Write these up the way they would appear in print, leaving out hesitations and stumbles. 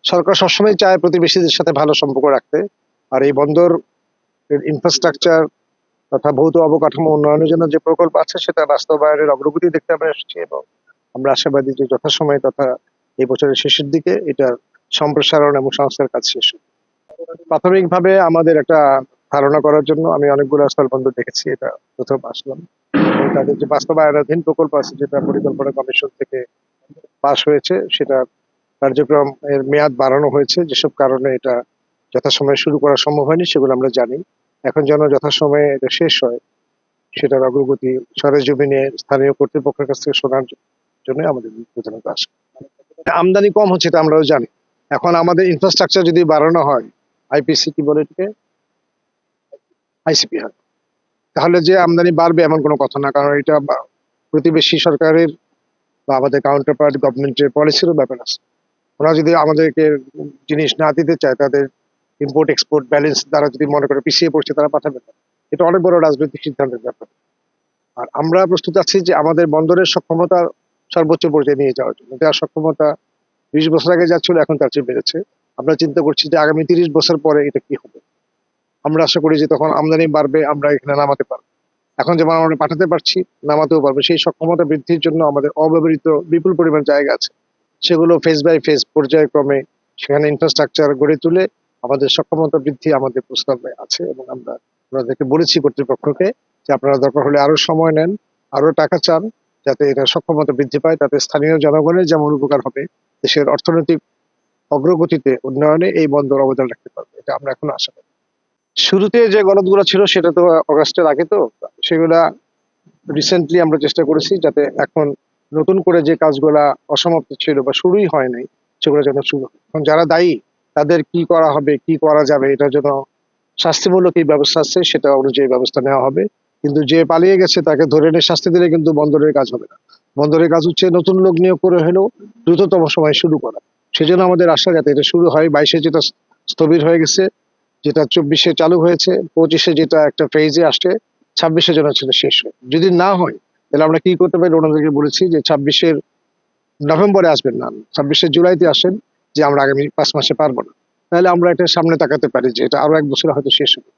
সরকার সবসময় চায় প্রতিবেশীদের সাথে ভালো সম্পর্ক রাখতে। আর এই বন্দর ইনফ্রাস্ট্রাকচার তথা ভৌত অবকাঠামো উন্নয়নের জন্য যে প্রকল্প আছে সেটা বাস্তবায়নের অগ্রগতি দেখতে আমরা এসেছি, এবং আমরা আশাবাদী যে যথাসময়ে তথা এই বছরের শেষের দিকে এটা সম্প্রসারণ এবং সংস্কার কাজ শেষ হবে। প্রাথমিকভাবে আমাদের একটা ধারণা করার জন্য আমি অনেকগুলো স্থলবন্দর দেখেছি, এটা প্রথম আসলাম। এবং তাদের যে বাস্তবায়নাধীন প্রকল্প আছে যেটা পরিকল্পনা কমিশন থেকে পাশ হয়েছে, সেটা কার্যক্রম এর মেয়াদ বাড়ানো হয়েছে, যেসব কারণে এটা যথাসময়ে শুরু করা সম্ভব হয়নি সেগুলো আমরা জানি। এখন যেন যথাসময়ে এটা শেষ হয় সেটার অগ্রগতি সরেজমিনে স্থানীয় কর্তৃপক্ষের কাছ থেকে শোনার জন্য আমাদের প্রধানত আসে। আমদানি কম হচ্ছে এটা আমরাও জানি। এখন আমাদের ইনফ্রাস্ট্রাকচার যদি বাড়ানো হয়, আইপিসি কি বলে এটাকে, আইসিপি হয়, তাহলে যে আমদানি বাড়বে এমন কোনো কথা না, কারণ এটা প্রতিবেশী সরকারের বা আমাদের কাউন্টার পার্ট গভর্নমেন্টের পলিসিরও ব্যাপার আছে। ওরা যদি আমাদেরকে জিনিস না দিতে চায়, তাদের ইম্পোর্ট এক্সপোর্ট ব্যালেন্স দ্বারা যদি মনে করে পিছিয়ে পড়ছে, তারা পাঠাবে না। এটা অনেক বড় রাজনৈতিক সিদ্ধান্তের ব্যাপার। আর আমরা প্রস্তুত আছি যে আমাদের বন্দরের সক্ষমতা সর্বোচ্চ পর্যায়ে নিয়ে যাওয়ার জন্য। যার সক্ষমতা 20 বছর আগে যা ছিল এখন তার চেয়ে বেড়েছে। আমরা চিন্তা করছি যে আগামী 30 বছর পরে এটা কি হবে। আমরা আশা করি যে তখন আমদানি বাড়বে, আমরা এখানে নামাতে পারবো। এখন যেমন আমরা পাঠাতে পারছি, নামাতেও পারবো। সেই সক্ষমতা বৃদ্ধির জন্য আমাদের অব্যবহৃত বিপুল পরিমাণ জায়গা আছে, সেগুলো ফেজ বাই ফেজ পর্যায়ক্রমে সেখানে ইনফ্রাস্ট্রাকচার গড়ে তুলে আমাদের সক্ষমতা বৃদ্ধি আমাদের প্রস্তাবে আছে। এবং আমরা ওনাদেরকে বলেছি কর্তৃপক্ষকে যে আপনারা দরকার হলে আরো সময় নেন, আরো টাকা চান, যাতে এটা সক্ষমতা বৃদ্ধি পায়। তাতে স্থানীয় জনগণের যেমন উপকার হবে, দেশের অর্থনৈতিক অগ্রগতিতে উন্নয়নে এই বন্দর অবদান রাখতে পারবে, এটা আমরা এখন আশা করি। শুরুতে যে গলদগুলো ছিল সেটা তো অগাস্টের আগে, তো সেগুলা রিসেন্টলি আমরা চেষ্টা করেছি যাতে এখন নতুন করে যে কাজগুলা অসমাপ্ত ছিল বা শুরুই হয় নাই সেগুলো যেন শুরু হয়। এখন যারা দায়ী তাদের কি করা হবে, কি করা যাবে, এটার জন্য শাস্তিমূলক এই ব্যবস্থা আছে সেটা অনুযায়ী ব্যবস্থা নেওয়া হবে। কিন্তু যে পালিয়ে গেছে তাকে ধরে এনে শাস্তি দিলে কিন্তু বন্দরের কাজ হবে না। বন্দরের কাজ হচ্ছে নতুন লোক নিয়োগ করে হলেও দ্রুততম সময় শুরু করা। সেজন্য আমাদের আশা যাতে এটা শুরু হয়। 22-এ যেটা স্থবির হয়ে গেছে, যেটা 24-এ চালু হয়েছে, 25-এ যেটা একটা ফেজে আসছে, 26-এ যেন সেটা শেষ হয়। যদি না হয় তাহলে আমরা কি করতে পারি, ওনাদেরকে বলেছি যে 26-এর নভেম্বরে আসবেন না, 26-এর জুলাইতে আসেন, যে আমরা আগামী 5 মাসে পারবো না। তাহলে আমরা এটা সামনে তাকাতে পারি যে এটা আরো 1 বছরে হয়তো শেষ হবে।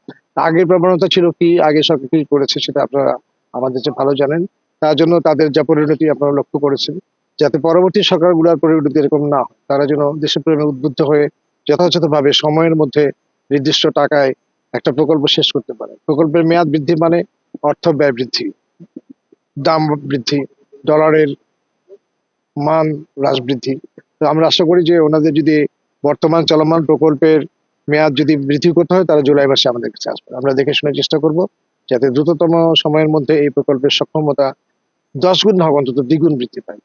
আগের প্রবণতা ছিল কি, আগে সরকার কি করেছে সেটা আপনারা আমাদের চেয়ে ভালো জানেন। তার জন্য তাদের যা পরিণতি আপনারা লক্ষ্য করেছেন, যাতে পরবর্তী সরকারগুলোর পরিণতি এরকম না হয়, তারা যেন দেশপ্রেমে উদ্বুদ্ধ হয়ে যথাযথভাবে সময়ের মধ্যে নির্দিষ্ট টাকায় একটা প্রকল্প শেষ করতে পারে। প্রকল্পের মেয়াদ বৃদ্ধি মানে অর্থ ব্যয় বৃদ্ধি, দাম বৃদ্ধি, ডলারের মান হ্রাস বৃদ্ধি। তো আমরা আশা করি যে ওনাদের যদি বর্তমান চলমান প্রকল্পের মেয়াদ যদি বৃদ্ধি করতে হয়, তারা জুলাই মাসে আমাদের কাছে আসবে। আমরা দেখে শুনে চেষ্টা করব যাতে দ্রুততম সময়ের মধ্যে এই প্রকল্পের সক্ষমতা 10 গুণ না হোক, অন্তত দ্বিগুণ বৃদ্ধি পায়।